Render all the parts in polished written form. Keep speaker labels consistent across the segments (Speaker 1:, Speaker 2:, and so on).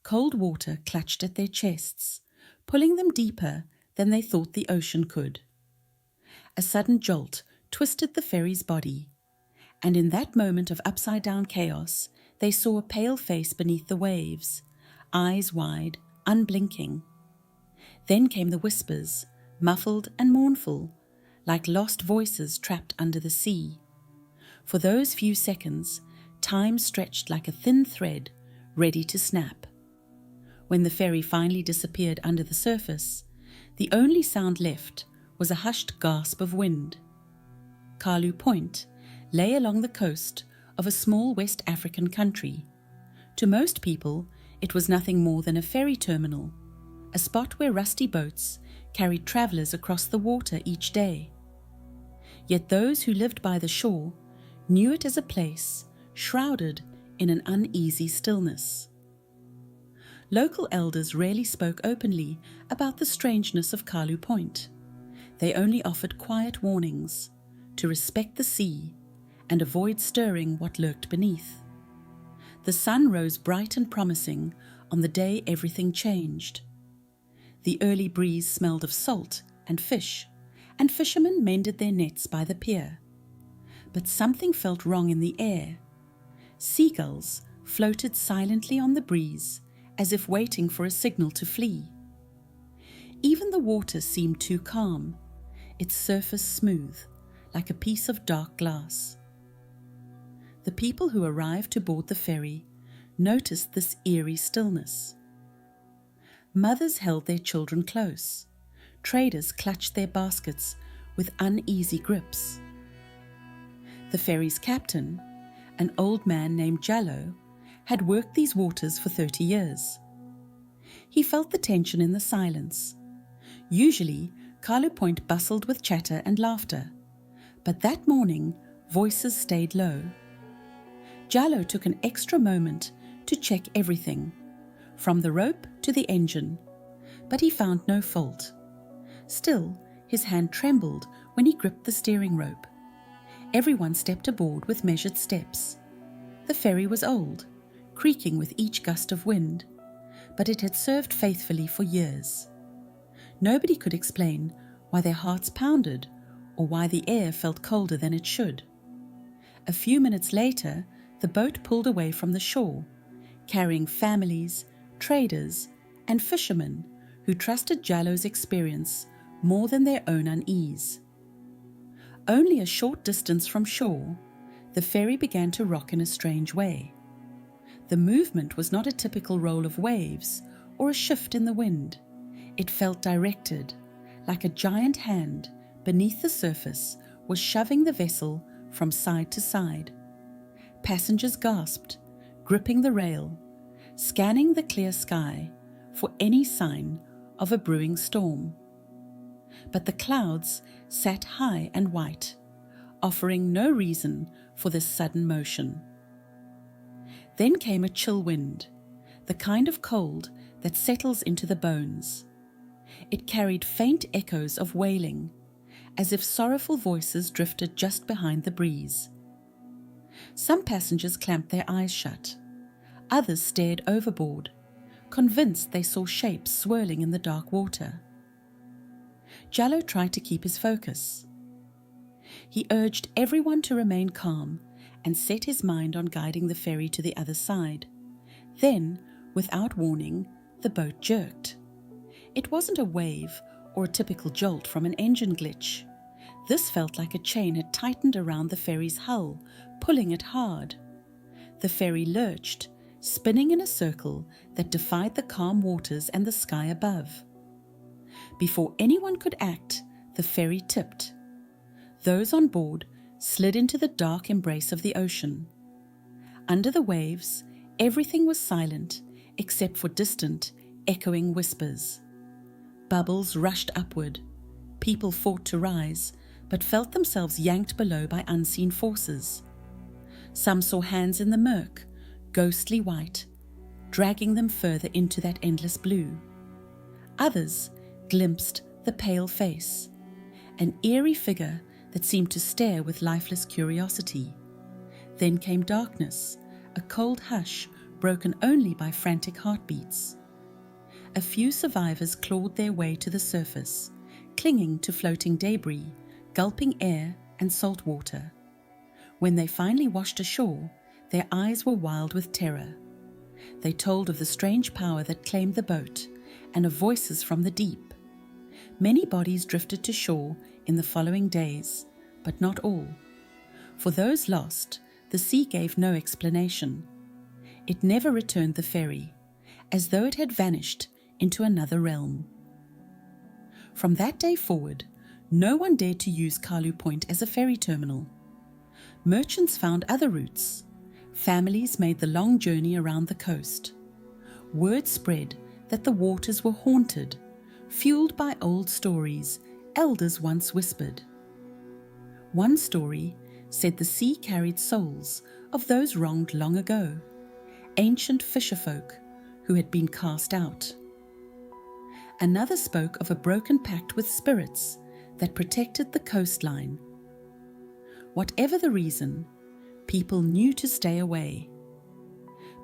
Speaker 1: Cold water clutched at their chests, pulling them deeper than they thought the ocean could. A sudden jolt twisted the ferry's body, and in that moment of upside-down chaos, they saw a pale face beneath the waves, eyes wide, unblinking. Then came the whispers, muffled and mournful, like lost voices trapped under the sea. For those few seconds, time stretched like a thin thread, ready to snap. When the ferry finally disappeared under the surface, the only sound left was a hushed gasp of wind. Kalu Point lay along the coast of a small West African country. To most people, it was nothing more than a ferry terminal, a spot where rusty boats carried travelers across the water each day. Yet those who lived by the shore knew it as a place shrouded in an uneasy stillness. Local elders rarely spoke openly about the strangeness of Kalu Point. They only offered quiet warnings to respect the sea and avoid stirring what lurked beneath. The sun rose bright and promising on the day everything changed. The early breeze smelled of salt and fish, and fishermen mended their nets by the pier. But something felt wrong in the air. Seagulls floated silently on the breeze, as if waiting for a signal to flee. Even the water seemed too calm, its surface smooth, like a piece of dark glass. The people who arrived to board the ferry noticed this eerie stillness. Mothers held their children close. Traders clutched their baskets with uneasy grips. The ferry's captain, an old man named Jallo, had worked these waters for 30 years. He felt the tension in the silence. Usually, Kalu Point bustled with chatter and laughter, but that morning, voices stayed low. Jallo took an extra moment to check everything, from the rope to the engine, but he found no fault. Still, his hand trembled when he gripped the steering rope. Everyone stepped aboard with measured steps. The ferry was old, creaking with each gust of wind, but it had served faithfully for years. Nobody could explain why their hearts pounded or why the air felt colder than it should. A few minutes later, the boat pulled away from the shore, carrying families, traders, and fishermen who trusted Jallo's experience more than their own unease. Only a short distance from shore, the ferry began to rock in a strange way. The movement was not a typical roll of waves or a shift in the wind. It felt directed, like a giant hand beneath the surface was shoving the vessel from side to side. Passengers gasped, gripping the rail, scanning the clear sky for any sign of a brewing storm. But the clouds sat high and white, offering no reason for this sudden motion. Then came a chill wind, the kind of cold that settles into the bones. It carried faint echoes of wailing, as if sorrowful voices drifted just behind the breeze. Some passengers clamped their eyes shut. Others stared overboard, convinced they saw shapes swirling in the dark water. Jallo tried to keep his focus. He urged everyone to remain calm and set his mind on guiding the ferry to the other side. Then, without warning, the boat jerked. It wasn't a wave or a typical jolt from an engine glitch. This felt like a chain had tightened around the ferry's hull, pulling it hard. The ferry lurched, spinning in a circle that defied the calm waters and the sky above. Before anyone could act, the ferry tipped. Those on board slid into the dark embrace of the ocean. Under the waves, everything was silent except for distant, echoing whispers. Bubbles rushed upward. People fought to rise, but felt themselves yanked below by unseen forces. Some saw hands in the murk, ghostly white, dragging them further into that endless blue. Others glimpsed the pale face, an eerie figure that seemed to stare with lifeless curiosity. Then came darkness, a cold hush broken only by frantic heartbeats. A few survivors clawed their way to the surface, clinging to floating debris, gulping air and salt water. When they finally washed ashore, their eyes were wild with terror. They told of the strange power that claimed the boat and of voices from the deep. Many bodies drifted to shore in the following days, but not all. For those lost, the sea gave no explanation. It never returned the ferry, as though it had vanished into another realm. From that day forward, no one dared to use Kalu Point as a ferry terminal. Merchants found other routes. Families made the long journey around the coast. Word spread that the waters were haunted, fueled by old stories elders once whispered. One story said the sea carried souls of those wronged long ago, ancient fisherfolk who had been cast out. Another spoke of a broken pact with spirits that protected the coastline. Whatever the reason, people knew to stay away.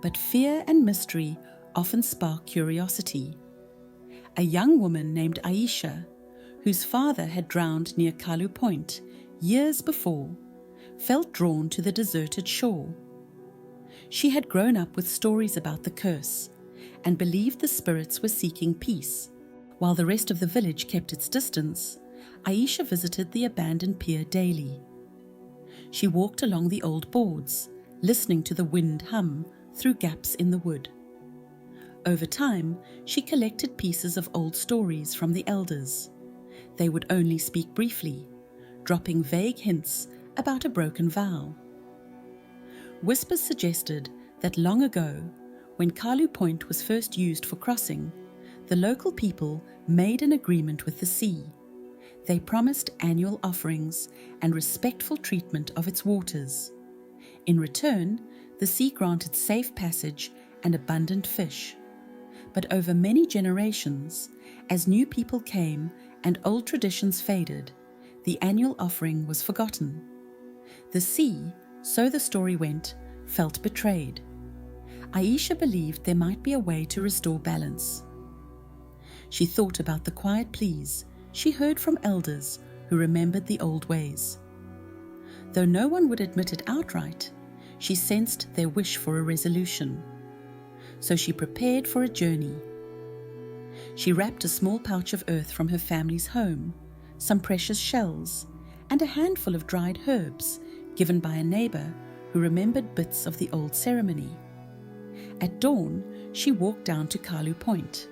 Speaker 1: But fear and mystery often spark curiosity. A young woman named Aisha, whose father had drowned near Kalu Point years before, felt drawn to the deserted shore. She had grown up with stories about the curse and believed the spirits were seeking peace. While the rest of the village kept its distance, Aisha visited the abandoned pier daily. She walked along the old boards, listening to the wind hum through gaps in the wood. Over time, she collected pieces of old stories from the elders. They would only speak briefly, dropping vague hints about a broken vow. Whispers suggested that long ago, when Kalu Point was first used for crossing, the local people made an agreement with the sea. They promised annual offerings and respectful treatment of its waters. In return, the sea granted safe passage and abundant fish. But over many generations, as new people came and old traditions faded, the annual offering was forgotten. The sea, so the story went, felt betrayed. Aisha believed there might be a way to restore balance. She thought about the quiet pleas she heard from elders who remembered the old ways. Though no one would admit it outright, she sensed their wish for a resolution. So she prepared for a journey. She wrapped a small pouch of earth from her family's home, some precious shells, and a handful of dried herbs given by a neighbor who remembered bits of the old ceremony. At dawn, she walked down to Kalu Point.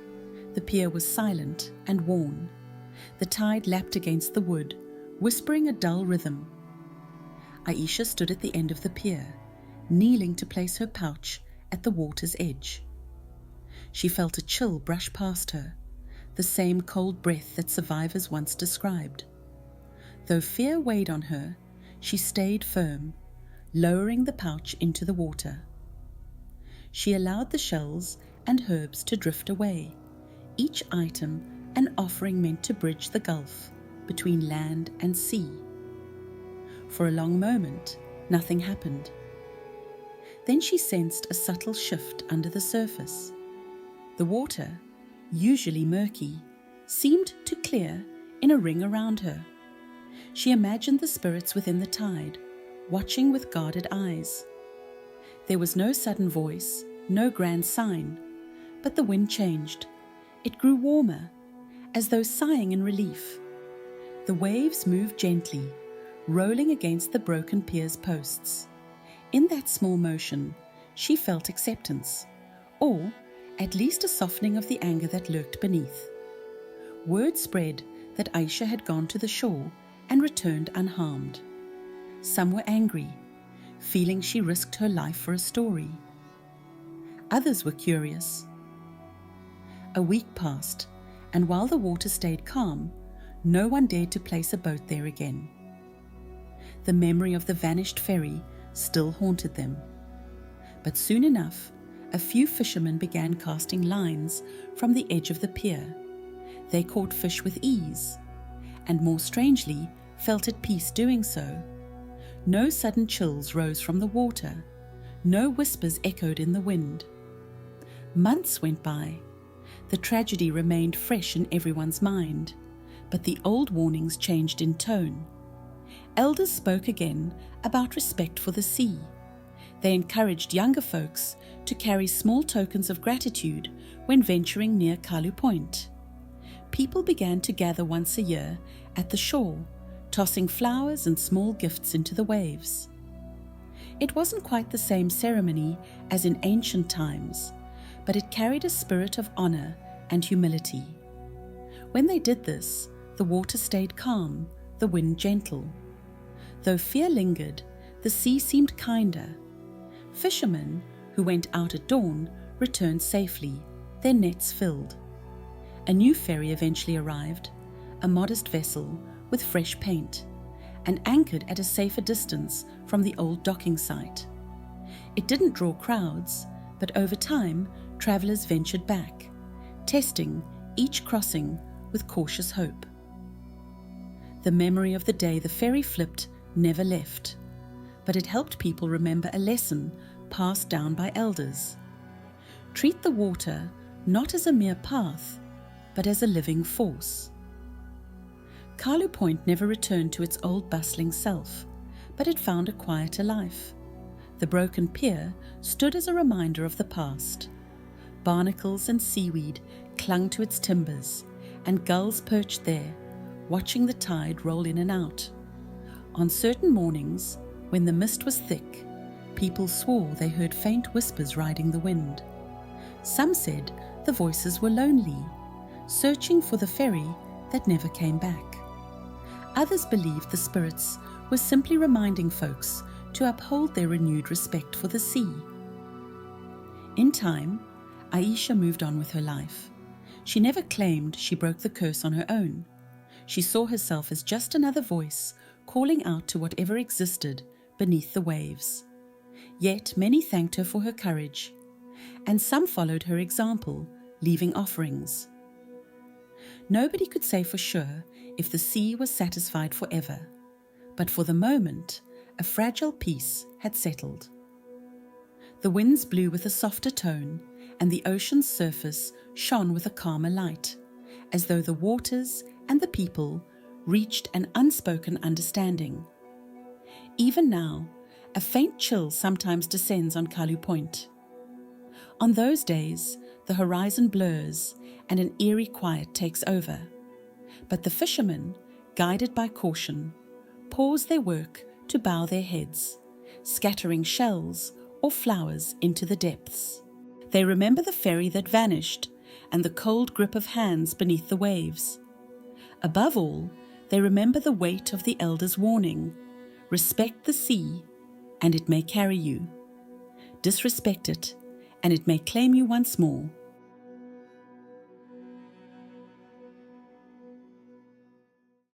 Speaker 1: The pier was silent and worn. The tide lapped against the wood, whispering a dull rhythm. Aisha stood at the end of the pier, kneeling to place her pouch at the water's edge. She felt a chill brush past her, the same cold breath that survivors once described. Though fear weighed on her, she stayed firm, lowering the pouch into the water. She allowed the shells and herbs to drift away, each item an offering meant to bridge the gulf between land and sea. For a long moment, nothing happened. Then she sensed a subtle shift under the surface. The water, usually murky, seemed to clear in a ring around her. She imagined the spirits within the tide, watching with guarded eyes. There was no sudden voice, no grand sign, but the wind changed. It grew warmer, as though sighing in relief. The waves moved gently, rolling against the broken pier's posts. In that small motion, she felt acceptance, or at least a softening of the anger that lurked beneath. Word spread that Aisha had gone to the shore and returned unharmed. Some were angry, feeling she risked her life for a story. Others were curious. A week passed, and while the water stayed calm, no one dared to place a boat there again. The memory of the vanished ferry still haunted them. But soon enough, a few fishermen began casting lines from the edge of the pier. They caught fish with ease, and more strangely, felt at peace doing so. No sudden chills rose from the water. No whispers echoed in the wind. Months went by. The tragedy remained fresh in everyone's mind, but the old warnings changed in tone. Elders spoke again about respect for the sea. They encouraged younger folks to carry small tokens of gratitude when venturing near Kalu Point. People began to gather once a year at the shore, tossing flowers and small gifts into the waves. It wasn't quite the same ceremony as in ancient times, but it carried a spirit of honor and humility. When they did this, the water stayed calm, the wind gentle. Though fear lingered, the sea seemed kinder. Fishermen who went out at dawn returned safely, their nets filled. A new ferry eventually arrived, a modest vessel with fresh paint, and anchored at a safer distance from the old docking site. It didn't draw crowds, but over time, travelers ventured back, testing each crossing with cautious hope. The memory of the day the ferry flipped never left, but it helped people remember a lesson passed down by elders. Treat the water not as a mere path, but as a living force. Kalu Point never returned to its old bustling self, but it found a quieter life. The broken pier stood as a reminder of the past. Barnacles and seaweed clung to its timbers, and gulls perched there, watching the tide roll in and out. On certain mornings, when the mist was thick, people swore they heard faint whispers riding the wind. Some said the voices were lonely, searching for the ferry that never came back. Others believed the spirits were simply reminding folks to uphold their renewed respect for the sea. In time, Aisha moved on with her life. She never claimed she broke the curse on her own. She saw herself as just another voice calling out to whatever existed beneath the waves. Yet many thanked her for her courage, and some followed her example, leaving offerings. Nobody could say for sure if the sea was satisfied forever, but for the moment, a fragile peace had settled. The winds blew with a softer tone, and the ocean's surface shone with a calmer light, as though the waters and the people reached an unspoken understanding. Even now, a faint chill sometimes descends on Kalu Point. On those days, the horizon blurs and an eerie quiet takes over. But the fishermen, guided by caution, pause their work to bow their heads, scattering shells or flowers into the depths. They remember the ferry that vanished and the cold grip of hands beneath the waves. Above all, they remember the weight of the elders' warning: respect the sea, and it may carry you. Disrespect it, and it may claim you once more.